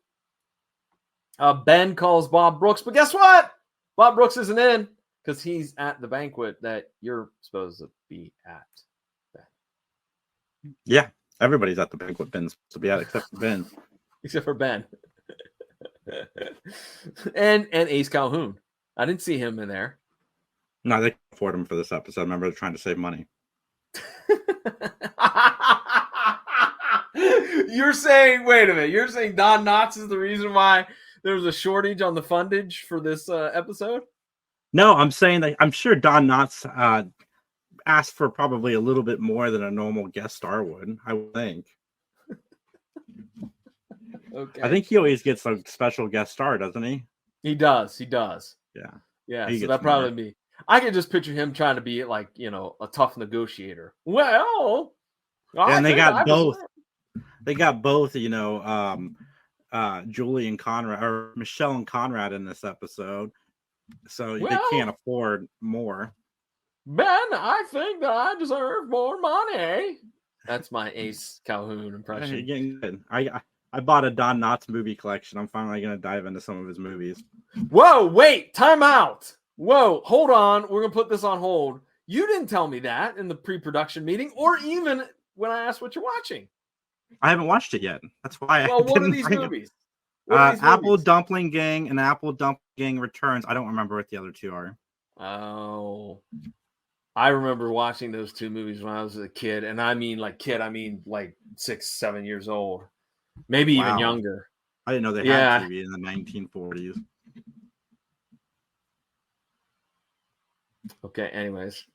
Ben calls Bob Brooks, but guess what? Bob Brooks isn't in because he's at the banquet that you're supposed to be at. Yeah, everybody's at the banquet Ben's supposed to be at, except for Ben. Except for Ben. and Ace Calhoun. I didn't see him in there. No, they can't afford him for this episode. Remember, they're trying to save money. You're saying, wait a minute, you're saying Don Knotts is the reason why there was a shortage on the fundage for this episode? No, I'm saying that I'm sure Don Knotts asked for probably a little bit more than a normal guest star would, I would think. Okay. I think he always gets a special guest star, doesn't he? He does. Yeah. Yeah, He so gets that probably be. I can just picture him trying to be like, you know, a tough negotiator. Well, and they got both. They got both, you know, Julie and Conrad, or Michelle and Conrad in this episode. So they can't afford more. Ben, I think that I deserve more money. That's my Ace Calhoun impression. Hey, getting good. I bought a Don Knotts movie collection. I'm finally going to dive into some of his movies. Whoa, wait, time out. Whoa, hold on. We're going to put this on hold. You didn't tell me that in the pre-production meeting or even when I asked what you're watching. I haven't watched it yet. That's why Well, what are these movies? Apple Dumpling Gang and Apple Dumpling Gang Returns. I don't remember what the other two are. Oh, I remember watching those two movies when I was a kid. And I mean like 6-7 years old. Maybe even younger. I didn't know they had TV in the 1940s. Okay, anyways.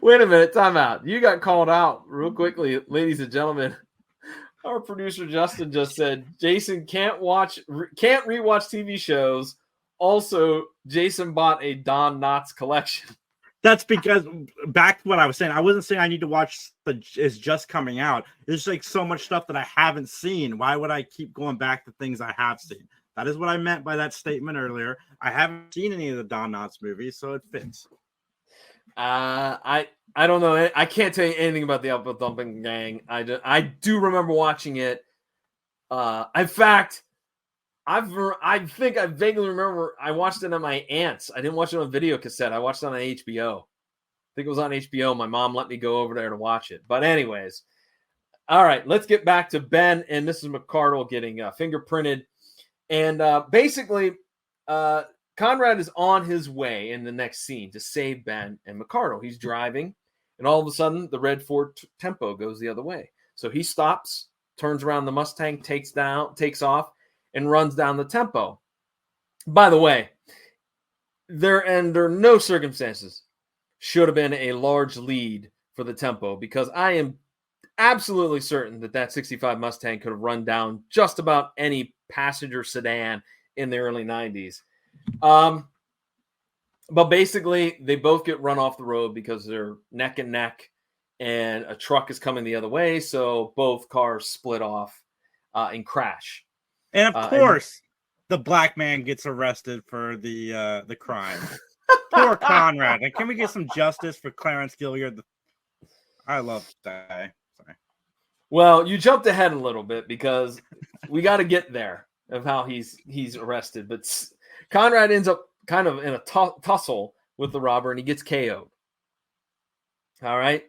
Wait a minute, time out. You got called out real quickly, ladies and gentlemen. Our producer Justin just said Jason can't rewatch TV shows. Also, Jason bought a Don Knotts collection. That's because back to what I was saying. I wasn't saying I need to watch is just coming out. There's like so much stuff that I haven't seen. Why would I keep going back to things I have seen? That is what I meant by that statement earlier. I haven't seen any of the Don Knotts movies, so it fits. I don't know. I can't tell you anything about the Apple Dumpling Gang. I do remember watching it. In fact, I think I vaguely remember I watched it on my aunt's. I didn't watch it on video cassette. I watched it on HBO. I think it was on HBO. My mom let me go over there to watch it. But anyways, all right, let's get back to Ben and Mrs. McCardle getting fingerprinted. And basically, Conrad is on his way in the next scene to save Ben and McCardle. He's driving, and all of a sudden, the red Ford Tempo goes the other way. So he stops, turns around the Mustang, takes off, and runs down the Tempo. By the way, there under no circumstances should have been a large lead for the Tempo, because I am absolutely certain that 65 Mustang could have run down just about any passenger sedan in the early 90s. But basically, they both get run off the road because they're neck and neck, and a truck is coming the other way, so both cars split off and crash. And of course, the black man gets arrested for the crime. Poor Conrad. Like, can we get some justice for Clarence Gilliard? I love that guy. Sorry. Well, you jumped ahead a little bit because we got to get there of how he's arrested. But Conrad ends up kind of in a tussle with the robber, and he gets KO'd. All right.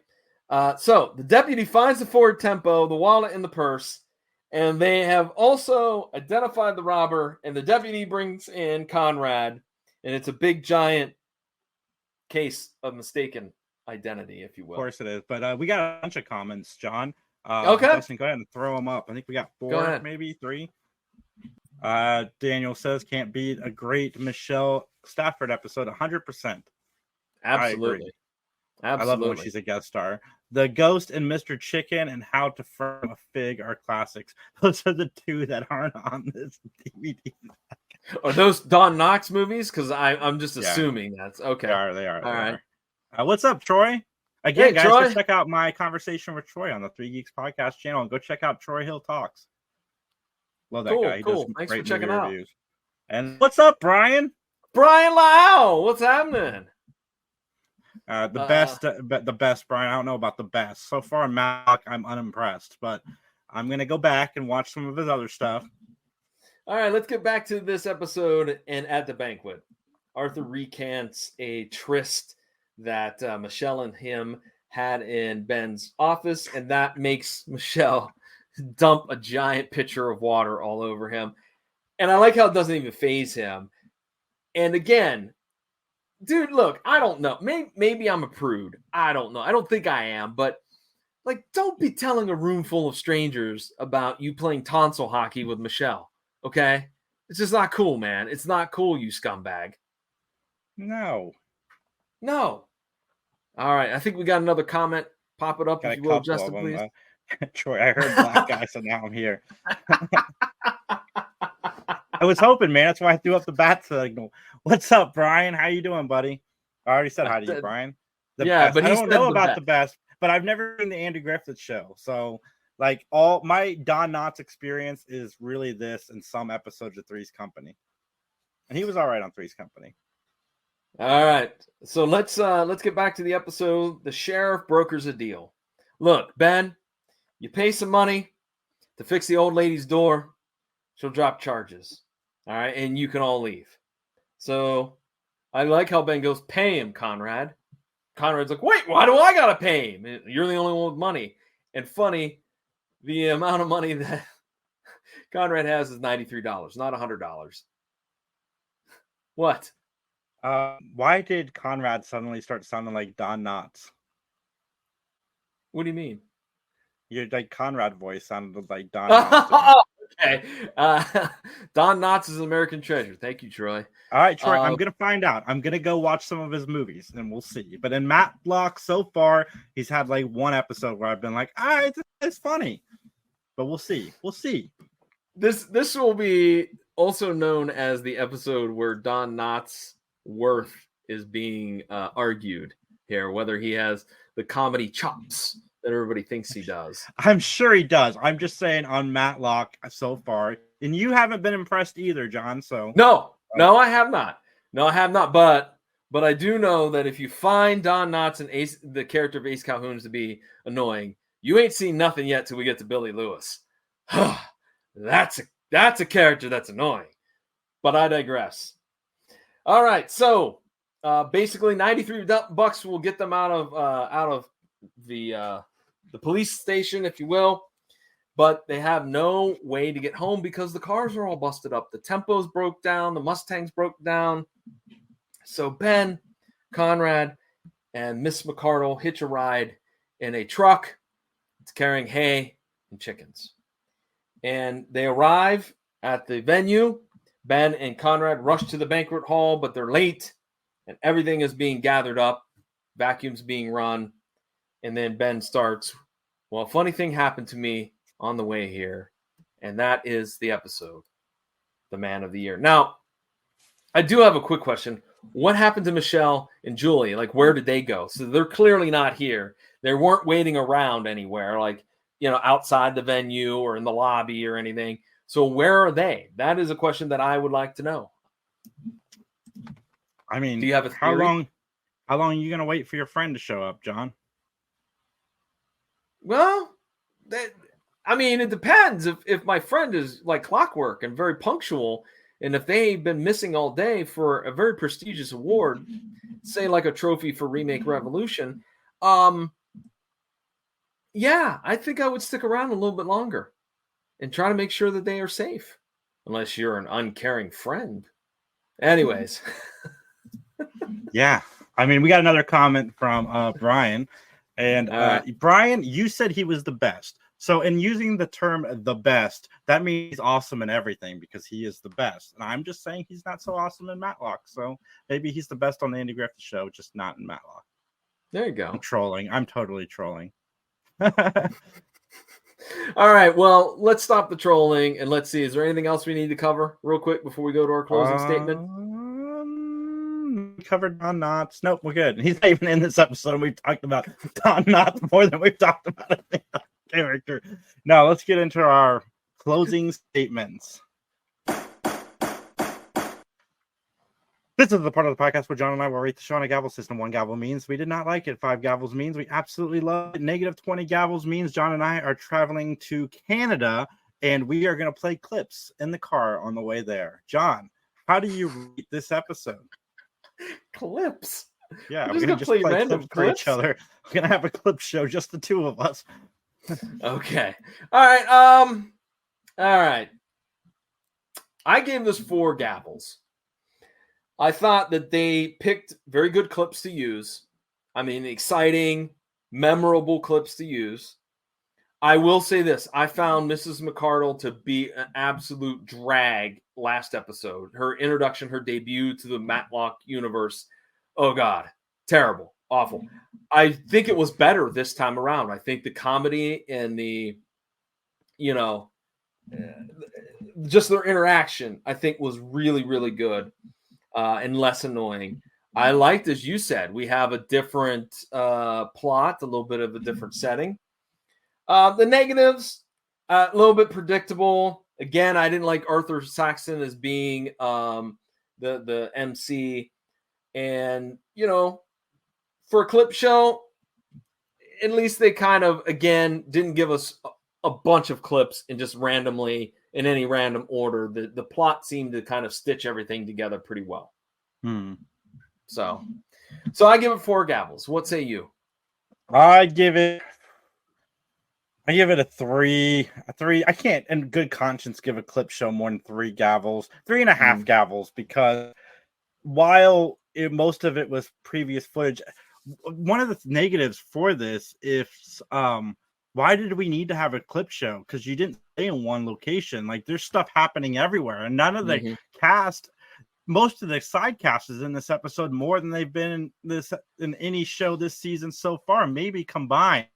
So the deputy finds the Ford Tempo, the wallet, and the purse, And they have also identified the robber, and the deputy brings in Conrad, and it's a big, giant case of mistaken identity, if you will. Of course it is. But we got a bunch of comments, John. Okay. Dustin, go ahead and throw them up. I think we got 4, maybe 3. Daniel says, can't beat a great Michelle Stafford episode, 100%. Absolutely. I love it when she's a guest star. The Ghost and Mr. Chicken and How to Firm a Fig are classics. Those are the 2 that aren't on this DVD. Are those Don Knotts movies? Because I'm just assuming that's okay. They are. All right. What's up, Troy? Again, hey, guys, Troy. go check out my conversation with Troy on the 3 Geeks podcast channel, and go check out Troy Hill Talks. Love that guy. He does Thanks great for checking out. reviews. And what's up, Brian? Brian Lau, what's happening? The best, Brian. I don't know about the best. So far, Matlock, I'm unimpressed, but I'm going to go back and watch some of his other stuff. All right, let's get back to this episode. And at the banquet, Arthur recants a tryst that Michelle and him had in Ben's office, and that makes Michelle dump a giant pitcher of water all over him. And I like how it doesn't even faze him. And again, dude, look, I don't know. Maybe I'm a prude. I don't know. I don't think I am, but like, don't be telling a room full of strangers about you playing tonsil hockey with Michelle. Okay? It's just not cool, man. It's not cool, you scumbag. No. All right. I think we got another comment. Pop it up, if you will, Justin, please. Troy, I heard black guy, so now I'm here. I was hoping, man. That's why I threw up the bat signal. What's up, Brian? How you doing, buddy? I already said hi to you, Brian. Best. But I don't know about the best, but I've never seen the Andy Griffith show. So, like, all my Don Knotts experience is really this and some episodes of Three's Company. And he was all right on Three's Company. All right. So let's get back to the episode. The sheriff brokers a deal. Look, Ben, you pay some money to fix the old lady's door. She'll drop charges. All right. And you can all leave. So I like how Ben goes, pay him, Conrad. Conrad's like, wait, why do I got to pay him? You're the only one with money. And funny, the amount of money that Conrad has is $93, not $100. What? Why did Conrad suddenly start sounding like Don Knotts? What do you mean? Your like Conrad voice sounded like Don Knotts. Okay. Don Knotts is an American treasure. Thank you, Troy. All right, Troy, I'm going to find out. I'm going to go watch some of his movies, and we'll see. But in Matlock, so far, he's had like one episode where I've been like, it's funny. But we'll see. We'll see. This will be also known as the episode where Don Knotts' worth is being argued here, whether he has the comedy chops that everybody thinks he does. I'm sure he does. I'm just saying on Matlock so far, and you haven't been impressed either, John. So no, I have not. But I do know that if you find Don Knotts and the character of Ace Calhoun to be annoying, you ain't seen nothing yet till we get to Billy Lewis. That's a character that's annoying. But I digress. All right, so basically $93 will get them out of the police station, if you will. But they have no way to get home because the cars are all busted up. The Tempos broke down. The Mustangs broke down. So Ben, Conrad, and Miss McCardle hitch a ride in a truck. It's carrying hay and chickens. And they arrive at the venue. Ben and Conrad rush to the banquet hall, but they're late. And everything is being gathered up. Vacuums being run. And then Ben starts, well, a funny thing happened to me on the way here, and that is the episode, The Man of the Year. Now, I do have a quick question. What happened to Michelle and Julie? Like, where did they go? So they're clearly not here. They weren't waiting around anywhere, like, outside the venue or in the lobby or anything. So where are they? That is a question that I would like to know. I mean, do you have a theory? How long are you going to wait for your friend to show up, John? Well, it depends. If my friend is like clockwork and very punctual, and if they've been missing all day for a very prestigious award, say like a trophy for Remake Revolution, yeah, I think I would stick around a little bit longer and try to make sure that they are safe, unless you're an uncaring friend. Anyways. Yeah. I mean, we got another comment from Brian. And Brian, you said he was the best. So in using the term the best, that means he's awesome in everything because he is the best. And I'm just saying he's not so awesome in Matlock. So maybe he's the best on the Andy Griffith show, just not in Matlock. There you go. I'm trolling. I'm totally trolling. All right. Well, let's stop the trolling and let's see. Is there anything else we need to cover real quick before we go to our closing statement? Covered Don Knotts. Nope, we're good. He's not even in this episode. We've talked about Don Knotts more than we've talked about a character. Now let's get into our closing statements. This is the part of the podcast where John and I will rate the show on a gavel system. 1 gavel means we did not like it. 5 gavels means we absolutely love it. Negative 20 gavels means John and I are traveling to Canada and we are going to play clips in the car on the way there. John, how do you rate this episode? Clips. Yeah, we're going to just play random clips for each other. We're going to have a clip show, just the two of us. Okay. All right. I gave this 4 gavels. I thought that they picked very good clips to use. I mean, exciting, memorable clips to use. I will say this. I found Mrs. McCardle to be an absolute drag last episode. Her introduction, her debut to the Matlock universe. Oh, God. Terrible. Awful. I think it was better this time around. I think the comedy and the, just their interaction, I think was really, really good and less annoying. I liked, as you said, we have a different plot, a little bit of a different setting. The negatives, a little bit predictable. Again, I didn't like Arthur Saxon as being the MC. And, for a clip show, at least they kind of, again, didn't give us a bunch of clips and just randomly, in any random order. The plot seemed to kind of stitch everything together pretty well. So I give it 4 gavels. What say you? I give it a 3. A 3. I can't, in good conscience, give a clip show more than 3 gavels. 3.5 gavels, because while most of it was previous footage, one of the negatives for this is why did we need to have a clip show? Because you didn't stay in one location. Like, there's stuff happening everywhere, and none of the cast. Most of the side cast is in this episode more than they've been in any show this season so far, maybe combined.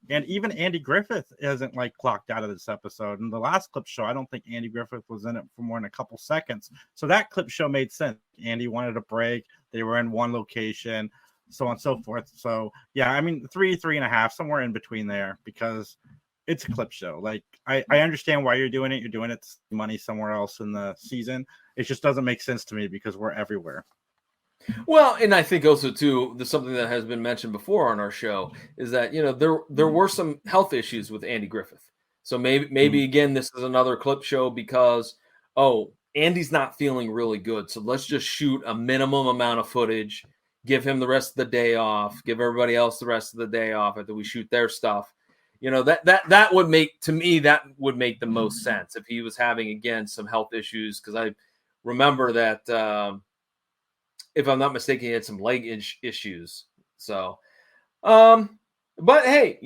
And even Andy Griffith isn't clocked out of this episode. In the last clip show, I don't think Andy Griffith was in it for more than a couple seconds. So that clip show made sense. Andy wanted a break. They were in one location, so on and so forth. So yeah, I mean, 3.5, somewhere in between there, because it's a clip show. I understand why you're doing it. You're doing it to save money somewhere else in the season. It just doesn't make sense to me because we're everywhere. Well, and I think also too, there's something that has been mentioned before on our show is that there were some health issues with Andy Griffith. So maybe again this is another clip show because Andy's not feeling really good. So let's just shoot a minimum amount of footage, give him the rest of the day off, give everybody else the rest of the day off after we shoot their stuff. That would make, to me, that would make the most sense if he was having again some health issues, because I remember that. If I'm not mistaken, he had some leg issues. So, but hey,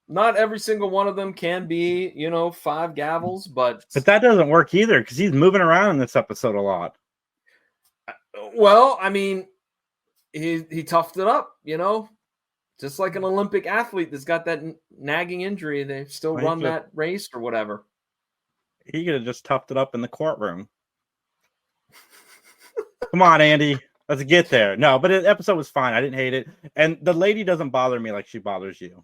not every single one of them can be, 5 gavels, but that doesn't work either because he's moving around in this episode a lot. Well, I mean, he toughed it up, just like an Olympic athlete that's got that nagging injury. They still run that race or whatever. He could have just toughed it up in the courtroom. Come on, Andy. Let's get there. No, but the episode was fine. I didn't hate it. And the lady doesn't bother me like she bothers you.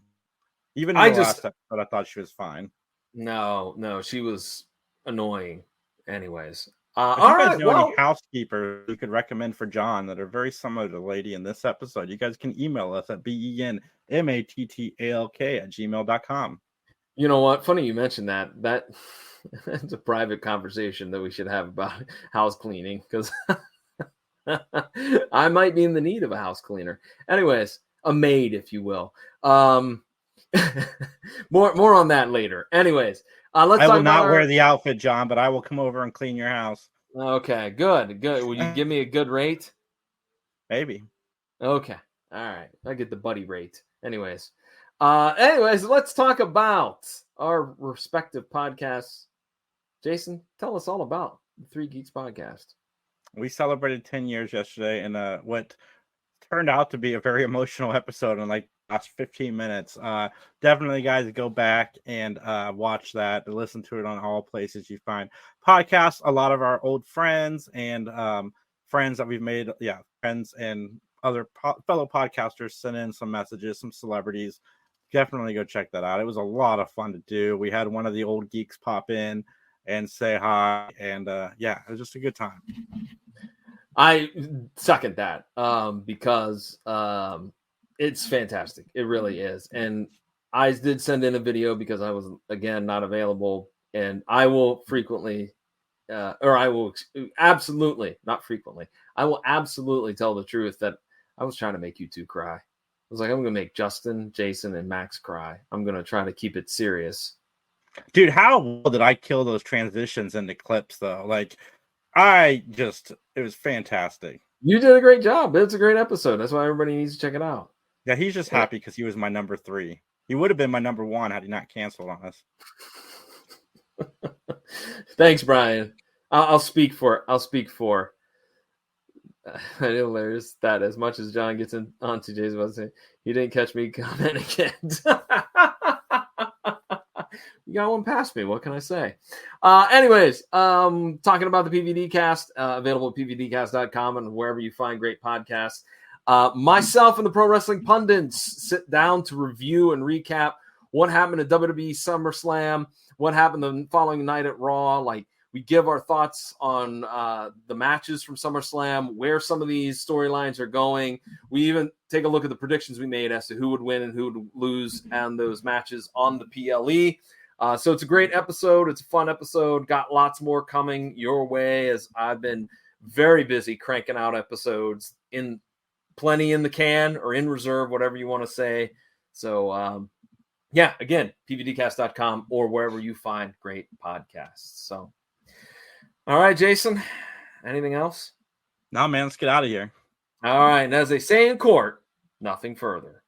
Even in the last episode, I thought she was fine. No, she was annoying. Anyways. If you guys know any housekeepers you could recommend for John that are very similar to the lady in this episode, you guys can email us at benmattalk@gmail.com. You know what? Funny you mentioned that. That's a private conversation that we should have about house cleaning, because I might be in the need of a house cleaner. Anyways, a maid, if you will. More on that later. Anyways, Let's I talk will about not wear the outfit, John, but I will come over and clean your house. Okay, good. Will you give me a good rate? Maybe. Okay. All right. I get the buddy rate. Anyways, let's talk about our respective podcasts. Jason, tell us all about the Three Geeks podcast. We celebrated 10 years yesterday in what turned out to be a very emotional episode in like the last 15 minutes. Definitely, guys, go back and watch that and listen to it on all places you find podcasts. A lot of our old friends and friends that we've made, friends and other fellow podcasters sent in some messages, some celebrities. Definitely go check that out. It was a lot of fun to do. We had one of the old geeks pop in and say hi, and it was just a good time. I second that because it's fantastic. It really is. And I did send in a video because I was, again, not available. And I will frequently, I will absolutely, not frequently, I will absolutely tell the truth that I was trying to make you two cry. I was like, I'm going to make Justin, Jason, and Max cry. I'm going to try to keep it serious. Dude, how well did I kill those transitions into clips, though? Like, it was fantastic. You did a great job. It's a great episode. That's why everybody needs to check it out. Yeah, he's just happy because he was my number 3. He would have been my number 1 had he not canceled on us. Thanks, Brian. I'll speak for. I know there's that as much as John gets onto Jay's about to say, you didn't catch me comment again. You got one past me. What can I say? Anyways, talking about the PVD cast, available at pvdcast.com and wherever you find great podcasts. Myself and the Pro Wrestling Pundits sit down to review and recap what happened at WWE SummerSlam, what happened the following night at Raw. Like, we give our thoughts on the matches from SummerSlam, where some of these storylines are going. We even take a look at the predictions we made as to who would win and who would lose on those matches on the PLE. So it's a great episode. It's a fun episode. Got lots more coming your way as I've been very busy cranking out episodes, in plenty in the can or in reserve, whatever you want to say. So, again, pvdcast.com or wherever you find great podcasts. So, all right, Jason, anything else? No, man, let's get out of here. All right. And as they say in court, nothing further.